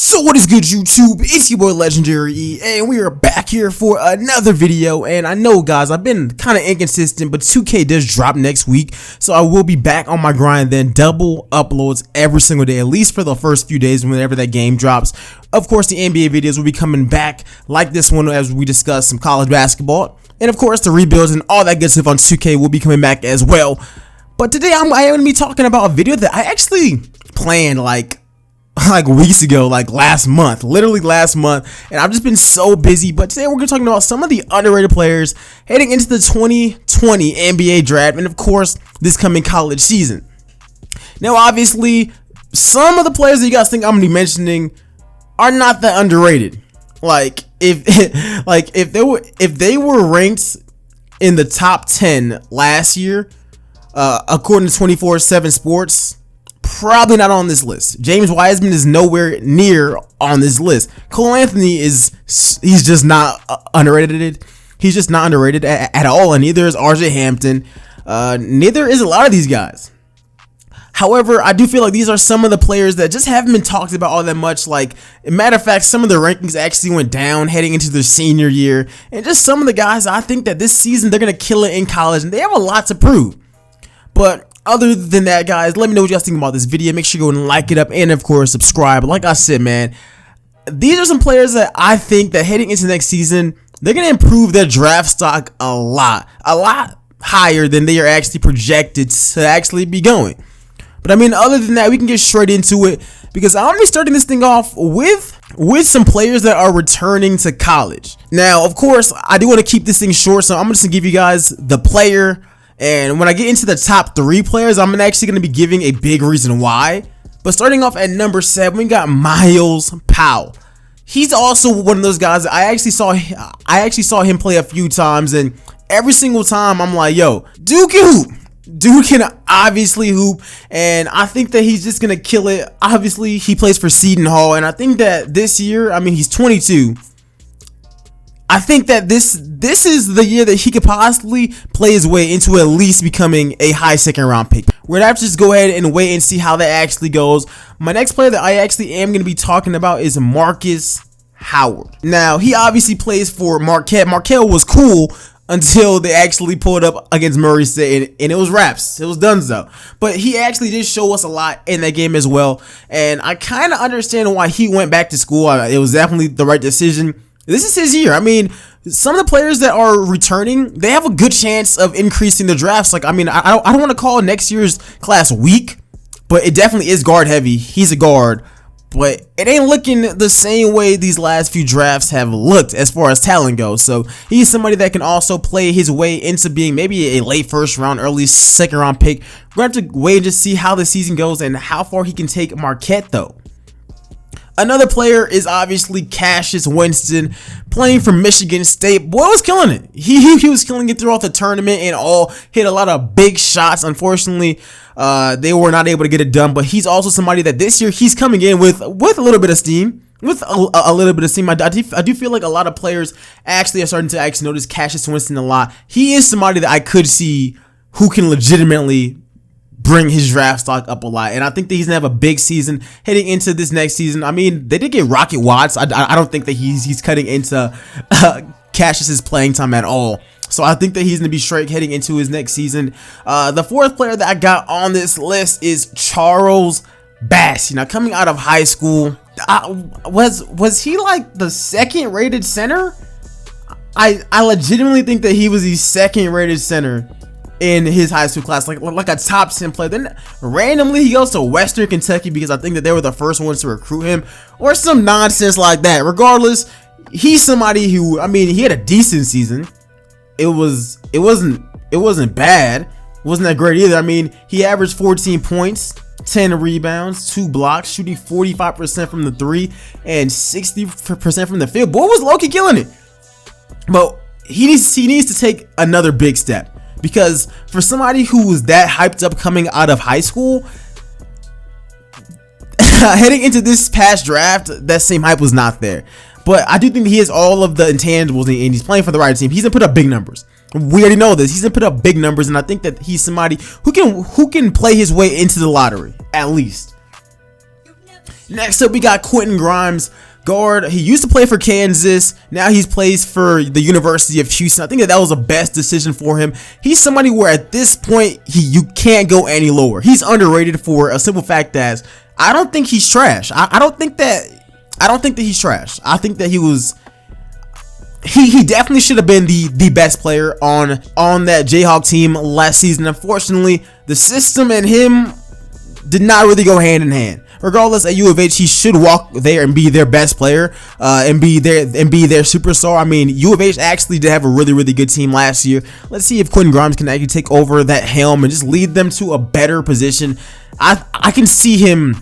So what is good, YouTube? It's your boy LegendaryEA, and we are back here for another video. And I know, guys, I've been kind of inconsistent, but 2K does drop next week, so I will be back on my grind then. Double uploads every single day, at least for the first few days whenever that game drops. Of course, the NBA videos will be coming back like this one as we discuss some college basketball. And of course, the rebuilds and all that good stuff on 2K will be coming back as well. But today I am going to be talking about a video that I actually planned like weeks ago, like literally last month, and I've just been so busy. But today we're going to be talking about some of the underrated players heading into the 2020 NBA draft, and of course this coming college season. Now obviously some of the players that you guys think I'm going to be mentioning are not that underrated. Like if they were ranked in the top 10 last year, according to 24/7 Sports, probably not on this list. James Wiseman is nowhere near on this list. Cole Anthony he's just not underrated. He's just not underrated at all, and neither is RJ Hampton. Neither is a lot of these guys. However, I do feel like these are some of the players that just haven't been talked about all that much. Like, matter of fact, some of the rankings actually went down heading into their senior year, and just some of the guys I think that this season they're gonna kill it in college, and they have a lot to prove. But other than that, guys, let me know what you guys think about this video. Make sure you go and like it up, and of course subscribe. Like I said, man, these are some players that I think that heading into next season, they're gonna improve their draft stock a lot higher than they are actually projected to actually be going. But I mean, other than that, we can get straight into it, because I'm gonna be starting this thing off with some players that are returning to college. Now, of course, I do want to keep this thing short, so I'm just gonna give you guys the player. And when I get into the top 3 players, I'm actually going to be giving a big reason why. But starting off at number 7, we got Myles Powell. He's also one of those guys that I actually saw him play a few times, and every single time I'm like, yo, dude can hoop. Dude can obviously hoop, and I think that he's just going to kill it. Obviously, he plays for Seton Hall, and I think that this year, I mean, he's 22. I think that this is the year that he could possibly play his way into at least becoming a high second round pick. We're gonna have to just go ahead and wait and see how that actually goes. My next player that I actually am gonna be talking about is Marcus Howard. Now, he obviously plays for Marquette. Marquette was cool until they actually pulled up against Murray State, and it was wraps. It was donezo. But he actually did show us a lot in that game as well, and I kind of understand why he went back to school. It was definitely the right decision. This is his year. I mean, some of the players that are returning, they have a good chance of increasing the drafts. Like, I mean, I don't want to call next year's class weak, but it definitely is guard heavy. He's a guard, but it ain't looking the same way these last few drafts have looked as far as talent goes. So he's somebody that can also play his way into being maybe a late first round, early second round pick. We're going to have to wait and just see how the season goes and how far he can take Marquette, though. Another player is obviously Cassius Winston, playing for Michigan State. Boy was killing it. He was killing it throughout the tournament and all. Hit a lot of big shots. Unfortunately, they were not able to get it done. But he's also somebody that this year he's coming in with a little bit of steam. With a little bit of steam. I do feel like a lot of players actually are starting to notice Cassius Winston a lot. He is somebody that I could see who can legitimately bring his draft stock up a lot, and I think that he's gonna have a big season heading into this next season. I mean, they did get Rocket Watts. I don't think that he's cutting into Cassius's playing time at all. So I think that he's gonna be straight heading into his next season. The 4th player that I got on this list is Charles Bass. Now, coming out of high school, was he like the 2nd rated center? I legitimately think that he was the 2nd rated center in his high school class, like a top 10 player. Then randomly he goes to Western Kentucky because I think that they were the first ones to recruit him, or some nonsense like that. Regardless, he's somebody who, I mean, he had a decent season. It wasn't bad. It wasn't that great either. I mean, he averaged 14 points, 10 rebounds, 2 blocks, shooting 45% from the 3 and 60% from the field. Boy was low-key killing it. But he needs to take another big step. Because for somebody who was that hyped up coming out of high school, heading into this past draft, that same hype was not there. But I do think that he has all of the intangibles, and he's playing for the right team. He's gonna put up big numbers. We already know this. He's gonna put up big numbers, and I think that he's somebody who can play his way into the lottery at least. Next up, we got Quentin Grimes, guard. He used to play for Kansas. Now he plays for the University of Houston. I think that was the best decision for him. He's somebody where at this point, you can't go any lower. He's underrated for a simple fact as I don't think he's trash. I don't think that he's trash. I think that he definitely should have been the best player on that Jayhawk team last season. Unfortunately, the system and him did not really go hand in hand. Regardless, at U of H, he should walk there and be their best player, and be their superstar. I mean, U of H actually did have a really good team last year. Let's see if Quentin Grimes can actually take over that helm and just lead them to a better position. I can see him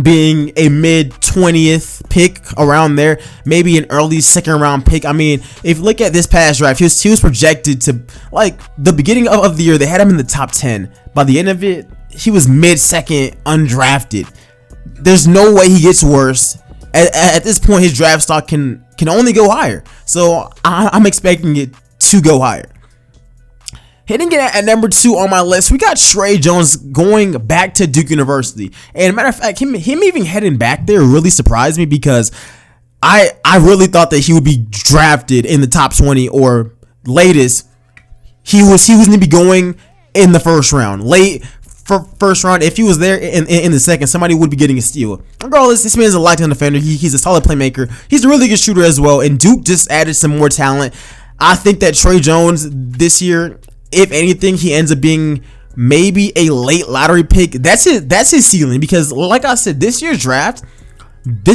being a mid 20th pick around there, maybe an early second round pick. I mean, if you look at this past draft, he was projected to, like, the beginning of the year, they had him in the top 10. By the end of it, he was mid second, undrafted. There's no way he gets worse. At this point, his draft stock can only go higher. So I'm expecting it to go higher. Hitting it at number 2 on my list, we got Tre Jones going back to Duke University. And matter of fact, him even heading back there really surprised me, because I really thought that he would be drafted in the top 20, or latest he was going to be going in the first round, late first round. If he was there in the second, somebody would be getting a steal. Regardless, this man's a lockdown defender. He's a solid playmaker. He's a really good shooter as well. And Duke just added some more talent. I think that Tre Jones this year, if anything, he ends up being maybe a late lottery pick. That's his ceiling, because like I said, this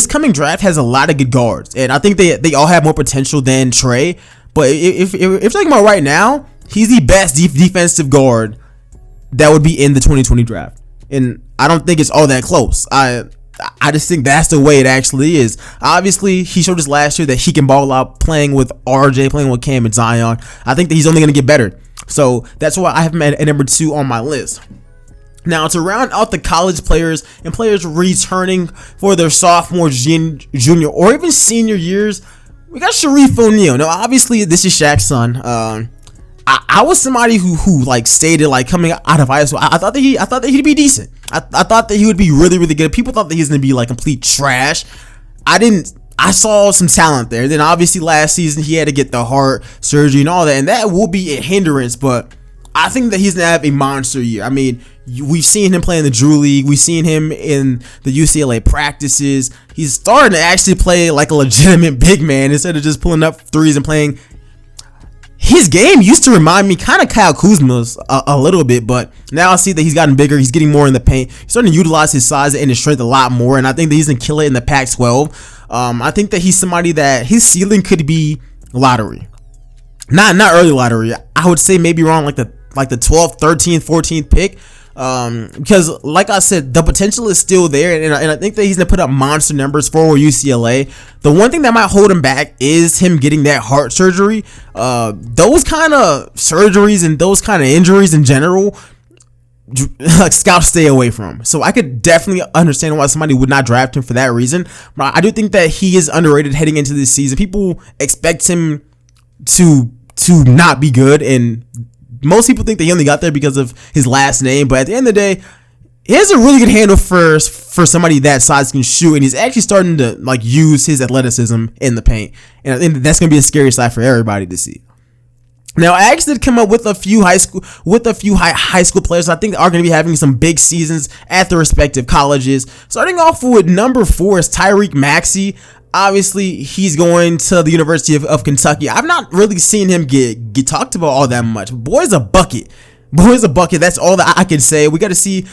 coming draft has a lot of good guards, and I think they all have more potential than Tre. But if you're talking about right now, he's the best defensive guard that would be in the 2020 draft, and I don't think it's all that close. I just think that's the way it actually is. Obviously, he showed us last year that he can ball out playing with RJ, playing with Cam and Zion. I think that he's only going to get better. So that's why I have him at number 2 on my list. Now, to round out the college players and players returning for their sophomore, junior, or even senior years, we got Shareef O'Neal. Now, obviously, this is Shaq's son. I was somebody who like stated, like, coming out of high school, I thought that he'd be decent. I thought that he would be really good. People thought that he was gonna be like complete trash. I saw some talent there. Then obviously last season he had to get the heart surgery and all that, and that will be a hindrance. But I think that he's gonna have a monster year. I mean, we've seen him play in the Drew League. We've seen him in the UCLA practices. He's starting to actually play like a legitimate big man instead of just pulling up threes and playing. His game used to remind me kind of Kyle Kuzma's a little bit, but now I see that he's gotten bigger. He's getting more in the paint. He's starting to utilize his size and his strength a lot more, and I think that he's going to kill it in the Pac-12. I think that he's somebody that his ceiling could be lottery. Not early lottery. I would say maybe around like the 12th, 13th, 14th pick. Because like I said, the potential is still there, and I think that he's gonna put up monster numbers for UCLA. The one thing that might hold him back is him getting that heart surgery. Those kind of surgeries and those kind of injuries in general, like, scouts stay away from. So I could definitely understand why somebody would not draft him for that reason. But I do think that he is underrated heading into this season. People expect him to not be good, and most people think that he only got there because of his last name, but at the end of the day, he has a really good handle for somebody that size can shoot, and he's actually starting to like use his athleticism in the paint, and I think that's gonna be a scary sight for everybody to see. Now, I actually did come up with a few high school players I think are going to be having some big seasons at their respective colleges. Starting off with number 4 is Tyreke Maxie. Obviously, he's going to the University of Kentucky. I've not really seen him get talked about all that much. Boy's a bucket. That's all that I can say. We got to see.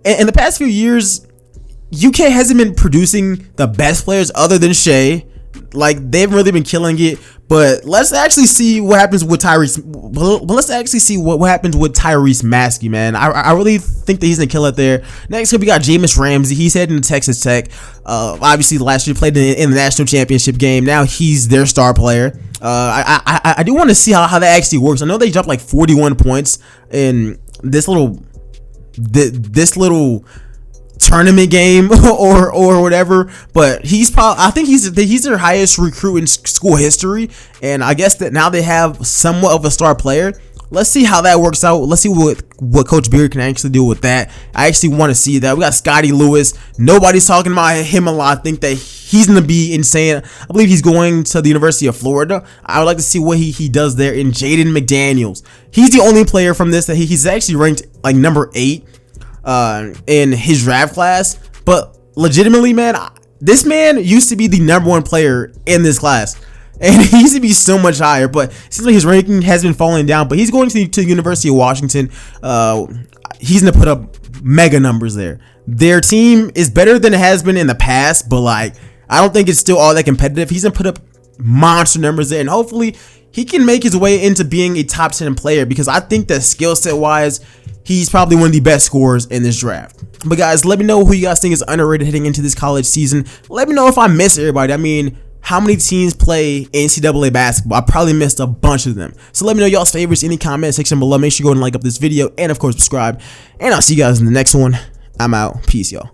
In the past few years, UK hasn't been producing the best players other than Shea. Like, they haven't really been killing it. But let's actually see what happens with Tyrese. But let's actually see what happens with Tyrese Maxie, man. I really think that he's gonna kill it there. Next up, we got Jameis Ramsey. He's heading to Texas Tech. Obviously, last year played in the national championship game. Now he's their star player. I do want to see how that actually works. I know they dropped like 41 points in this little tournament game or whatever, but I think he's their highest recruit in school history, and I guess that now they have somewhat of a star player. let's see how that works out. Let's see what Coach Beard can actually do with that. I actually want to see that. We got Scotty Lewis. Nobody's talking about him a lot. I think that he's going to be insane. I believe he's going to the University of Florida. I would like to see what he does there. In Jaden McDaniels, he's the only player from this that he's actually ranked like number 8 in his draft class. But legitimately, man, this man used to be the number 1 player in this class. And he used to be so much higher, but it seems like his ranking has been falling down. But he's going to the University of Washington. He's going to put up mega numbers there. Their team is better than it has been in the past, but like, I don't think it's still all that competitive. He's going to put up monster numbers there, and hopefully he can make his way into being a top 10 player, because I think that skill set wise, he's probably one of the best scorers in this draft. But guys, let me know who you guys think is underrated heading into this college season. Let me know if I miss everybody. I mean, how many teams play NCAA basketball? I probably missed a bunch of them. So let me know y'all's favorites in the comment section below. Make sure you go and like up this video, and of course subscribe. And I'll see you guys in the next one. I'm out. Peace, y'all.